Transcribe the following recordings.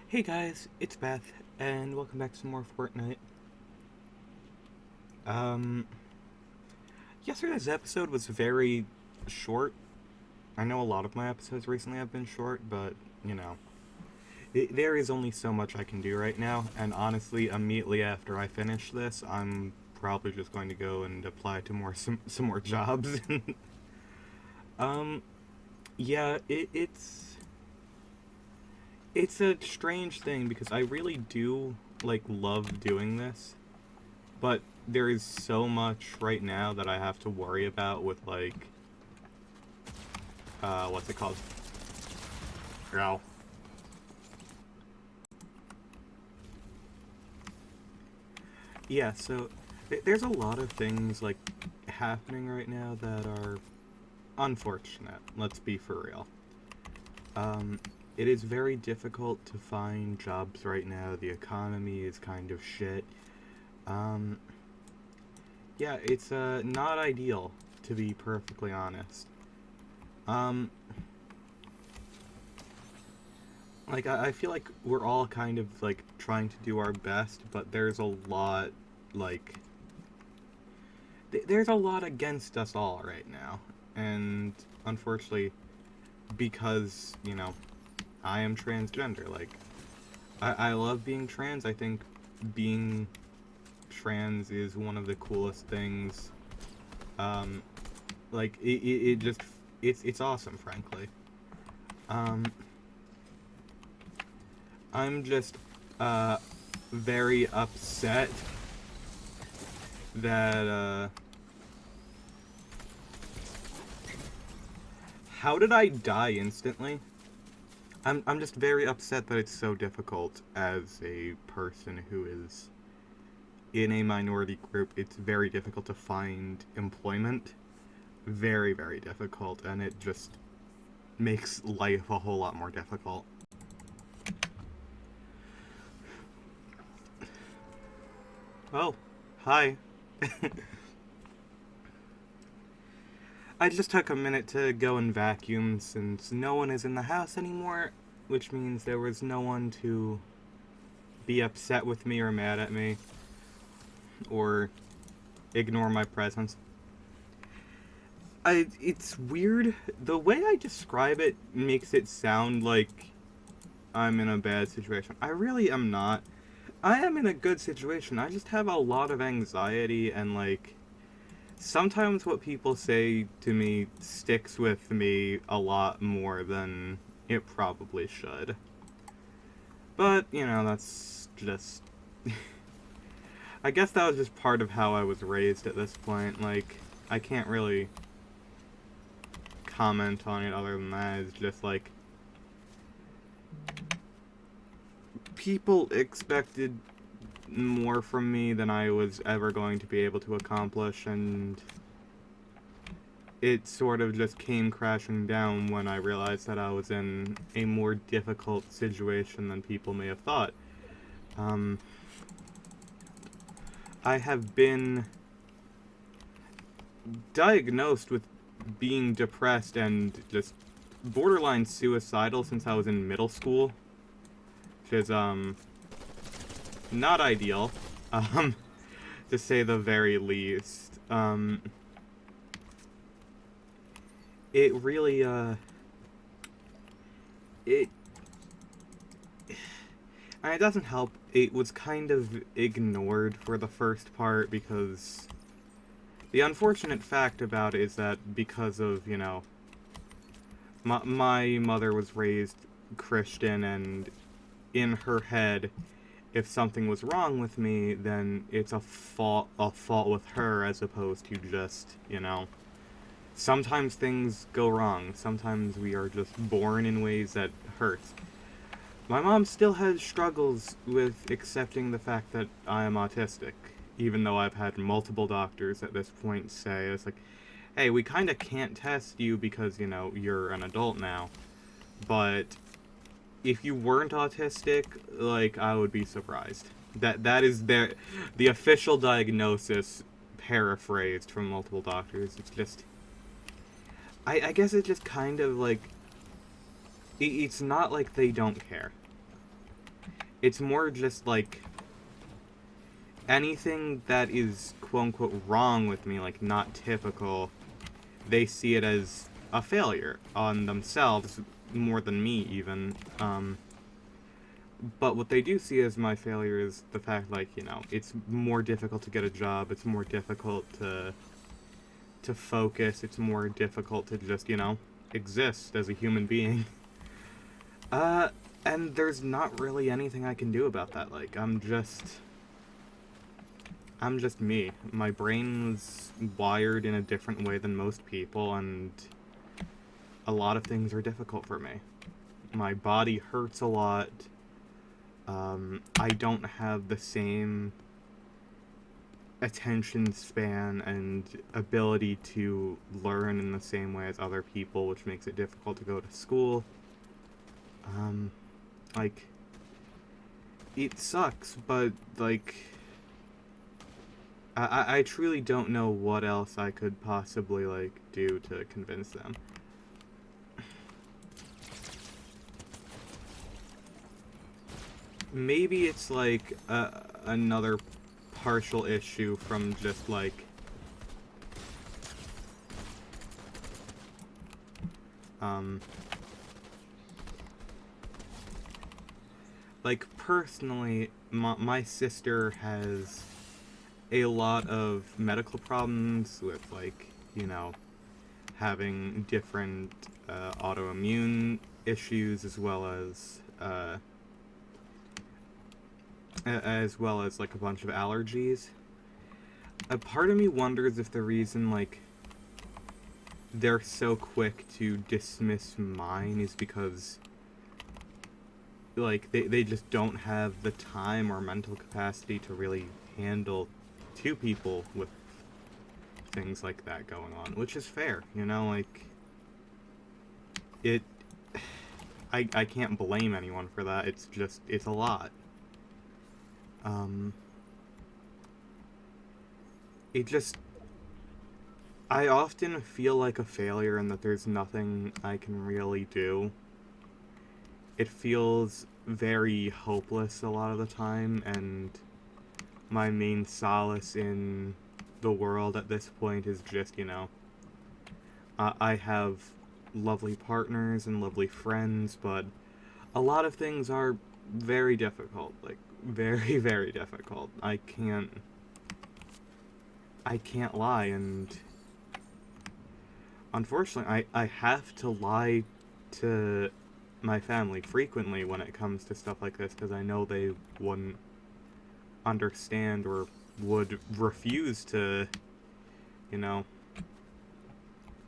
Hey guys, it's Beth, and welcome back to some more Fortnite. Um, Yesterday's episode was very short. I know a lot of my episodes recently have been short, but, you know, there is only so much I can do right now, and honestly, immediately after I finish this, I'm probably just going to go and apply to some more jobs. um, yeah, it's a strange thing because I really do, like, love doing this. But there is so much right now that I have to worry about with, like, what's it called? Growl. Yeah, so there's a lot of things, like, happening right now that are unfortunate. Let's be for real. Um, it is very difficult to find jobs right now. The economy is kind of shit. Um, yeah, it's, not ideal, to be perfectly honest. Um, like I feel like we're all kind of like trying to do our best, but there's a lot like there's a lot against us all right now, and unfortunately, because I am transgender. Like I love being trans. I think being trans is one of the coolest things. Um, like it just it's awesome, frankly. Um, I'm just very upset that how did I die instantly? I'm just very upset that it's so difficult as a person who is in a minority group. It's very difficult to find employment. Very, very difficult, and it just makes life a whole lot more difficult. Oh, hi. I just took a minute to go and vacuum since no one is in the house anymore, which means there was no one to be upset with me or mad at me or ignore my presence. It's weird. The way I describe it makes it sound like I'm in a bad situation. I really am not. I am in a good situation. I just have a lot of anxiety and like sometimes what people say to me sticks with me a lot more than it probably should. But, that's just. I guess that was just part of how I was raised at this point. Like, I can't really comment on it other than that. It's just like. People expected more from me than I was ever going to be able to accomplish, and it sort of just came crashing down when I realized that I was in a more difficult situation than people may have thought. Um, I have been diagnosed with being depressed and just borderline suicidal since I was in middle school, which is, not ideal, um, to say the very least. It really, it and it doesn't help. It was kind of ignored for the first part because the unfortunate fact about it is that because of, my mother was raised Christian, and in her head, if something was wrong with me, then it's a fault with her as opposed to just, sometimes things go wrong. Sometimes we are just born in ways that hurt. My mom still has struggles with accepting the fact that I am autistic, even though I've had multiple doctors at this point say, it's like, hey, we kind of can't test you because, you're an adult now. But if you weren't autistic, like, I would be surprised. That is the official diagnosis paraphrased from multiple doctors. It's just, I guess it's just kind of like, it's not like they don't care. it's more just like anything that is quote unquote wrong with me, like not typical, they see it as a failure on themselves more than me even. But what they do see as my failure is the fact, like, it's more difficult to get a job, it's more difficult to focus, it's more difficult to just, exist as a human being. Uh, and there's not really anything I can do about that. Like, I'm just me. My brain was wired in a different way than most people, and a lot of things are difficult for me. My body hurts a lot. I don't have the same attention span and ability to learn in the same way as other people, which makes it difficult to go to school. Um, like, it sucks, but, like, I truly don't know what else I could possibly, like, do to convince them. Maybe it's, like, another partial issue from just, um, personally, my sister has a lot of medical problems with, having different autoimmune issues as well as like a bunch of allergies. A part of me wonders if the reason they're so quick to dismiss mine is because they just don't have the time or mental capacity to really handle two people with things like that going on, which is fair, it I can't blame anyone for that. It's a lot. Um it just I often feel like a failure and that there's nothing I can really do. It feels very hopeless a lot of the time, and my main solace in the world at this point is just, I have lovely partners and lovely friends, but a lot of things are very difficult, like very, very difficult. I can't lie, and unfortunately, I have to lie to my family frequently when it comes to stuff like this because I know they wouldn't understand or would refuse to, you know,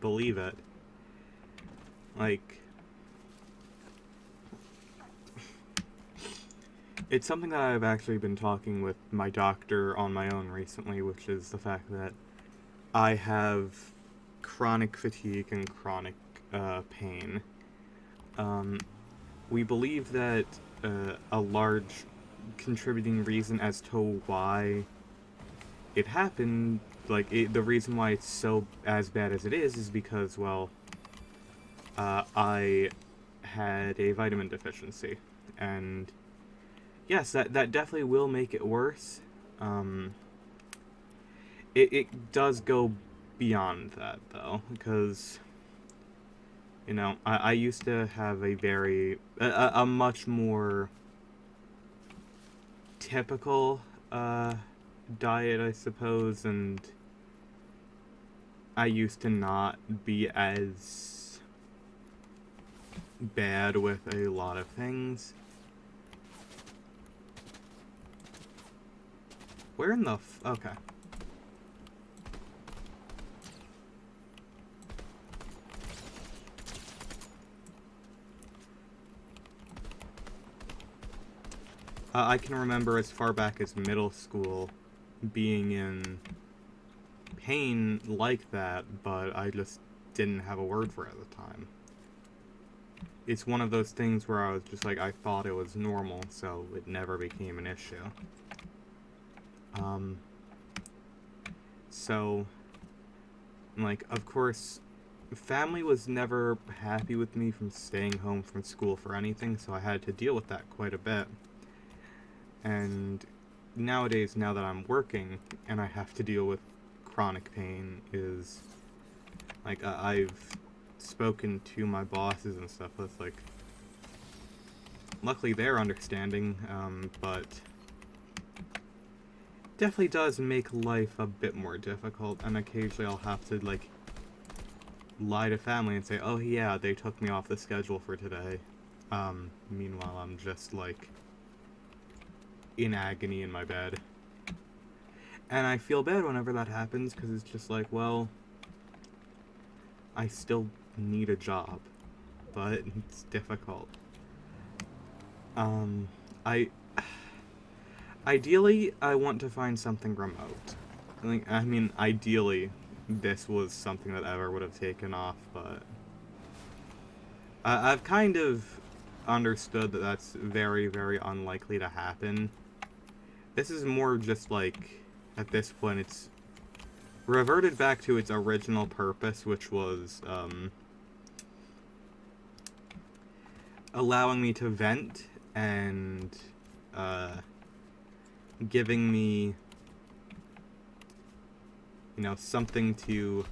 believe it. Like, it's something that I've actually been talking with my doctor on my own recently, which is the fact that I have chronic fatigue and chronic pain. Um, we believe that a large contributing reason as to why it happened, the reason why it's so as bad as it is because, well, I had a vitamin deficiency. And yes, that definitely will make it worse. It does go beyond that, though, because, I used to have a much more typical diet, I suppose, and I used to not be as bad with a lot of things. Where in the okay. I can remember as far back as middle school being in pain like that, but I just didn't have a word for it at the time. It's one of those things where I was just like, I thought it was normal, so it never became an issue. Um, so, of course, family was never happy with me from staying home from school for anything, so I had to deal with that quite a bit. And nowadays, now that I'm working and I have to deal with chronic pain, is like I've spoken to my bosses and stuff. That's like, luckily they're understanding, but definitely does make life a bit more difficult. And occasionally I'll have to like lie to family and say, oh yeah, they took me off the schedule for today. Meanwhile, I'm just like in agony in my bed. And I feel bad whenever that happens, because it's just like, well, I still need a job, but it's difficult. I ideally I want to find something remote. I mean, ideally, this was something that ever would have taken off, but I've kind of understood that that's very, very unlikely to happen. This is more just like, at this point, it's reverted back to its original purpose, which was allowing me to vent and giving me, you know, something to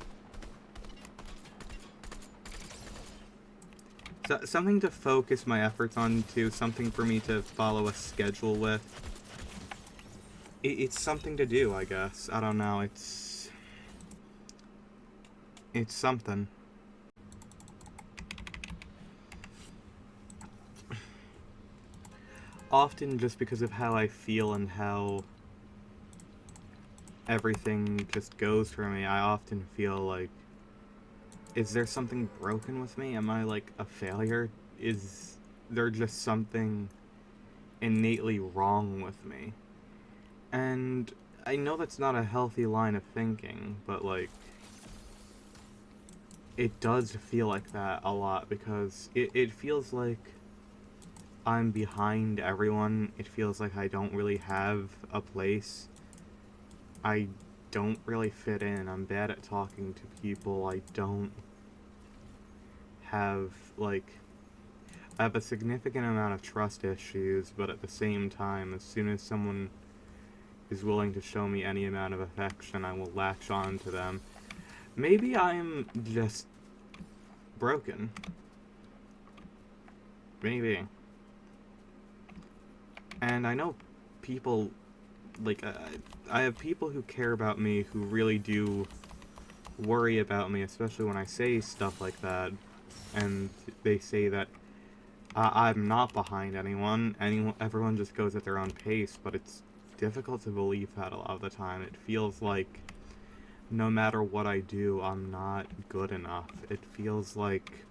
focus my efforts on, to something for me to follow a schedule with. It's something to do, I guess. I don't know. It's something. Often just because of how I feel and how everything just goes for me, I often feel like, is there something broken with me? Am I like a failure? Is there just something innately wrong with me? And I know that's not a healthy line of thinking, but like, it does feel like that a lot, because it feels like I'm behind everyone. It feels like I don't really have a place. I don't really fit in. I'm bad at talking to people. I don't have, like, I have a significant amount of trust issues, but at the same time, as soon as someone is willing to show me any amount of affection, I will latch on to them. Maybe I'm just broken. Maybe. And I know people, like, I have people who care about me, who really do worry about me, especially when I say stuff like that, and they say that I'm not behind anyone. Everyone just goes at their own pace, but it's difficult to believe that a lot of the time. It feels like no matter what I do, I'm not good enough. It feels like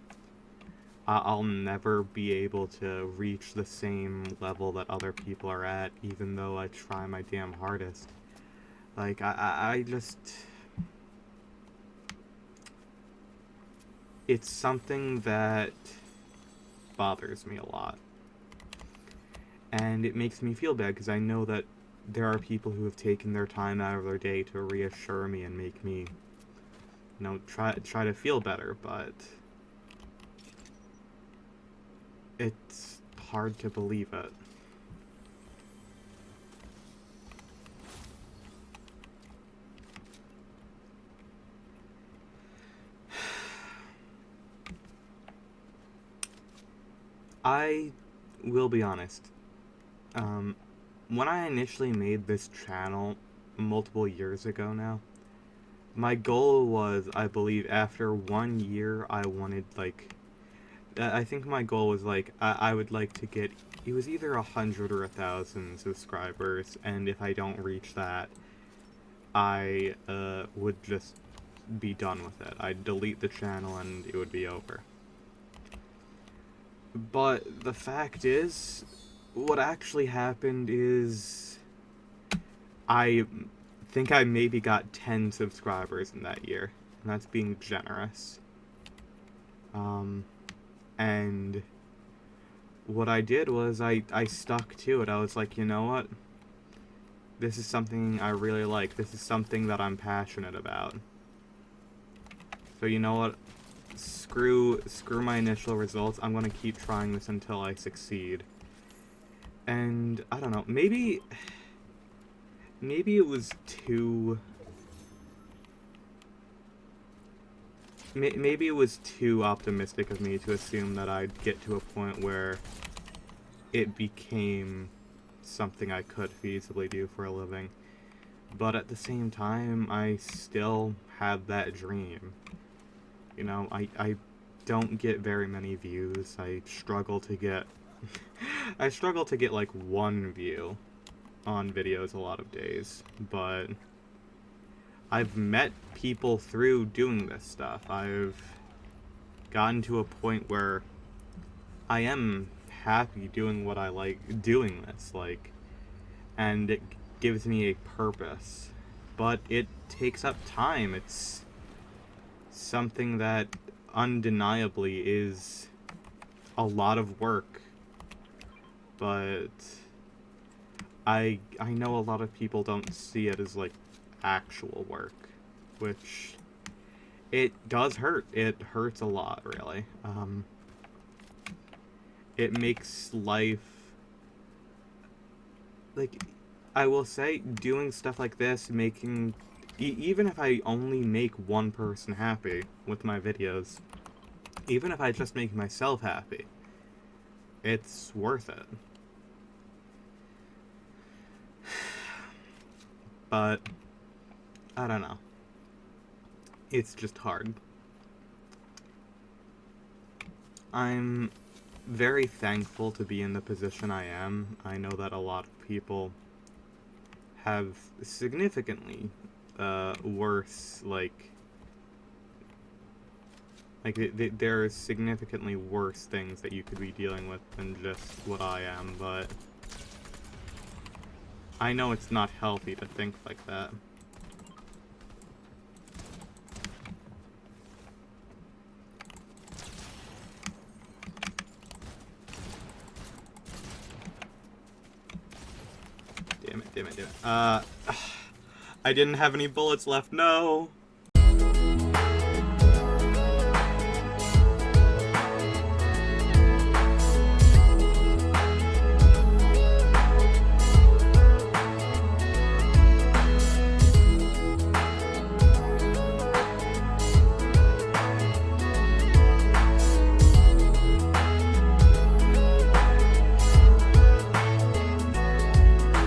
I'll never be able to reach the same level that other people are at, even though I try my damn hardest. Like, I just... It's something that bothers me a lot. And it makes me feel bad, because I know that there are people who have taken their time out of their day to reassure me and make me, you know, try to feel better, but it's hard to believe it. I will be honest. When I initially made this channel multiple years ago now, my goal was, I believe, after 1 year, I wanted, like, I think my goal was, like, I would like to get, it was either 100 or 1,000 subscribers, and if I don't reach that, I would just be done with it. I'd delete the channel and it would be over. But the fact is, what actually happened is, I think I maybe got 10 subscribers in that year, and that's being generous. And what I did was I stuck to it. I was like, you know what? This is something I really like. This is something that I'm passionate about. So you know what? Screw my initial results. I'm gonna keep trying this until I succeed. And I don't know, maybe it was too... Maybe it was too optimistic of me to assume that I'd get to a point where it became something I could feasibly do for a living. But at the same time, I still have that dream. You know, I don't get very many views. I struggle to get... I struggle to get, like, one view on videos a lot of days. But I've met people through doing this stuff. I've gotten to a point where I am happy doing what I like doing this, like, and it gives me a purpose. But it takes up time. It's something that undeniably is a lot of work. But I know a lot of people don't see it as, like, actual work, which it does hurt. It hurts a lot, really. It makes life, like, I will say, doing stuff like this, making, even if I only make one person happy with my videos, even if I just make myself happy, it's worth it. But I don't know. It's just hard. I'm very thankful to be in the position I am. I know that a lot of people have significantly worse, there are significantly worse things that you could be dealing with than just what I am, but I know it's not healthy to think like that. Damn it. I didn't have any bullets left, no!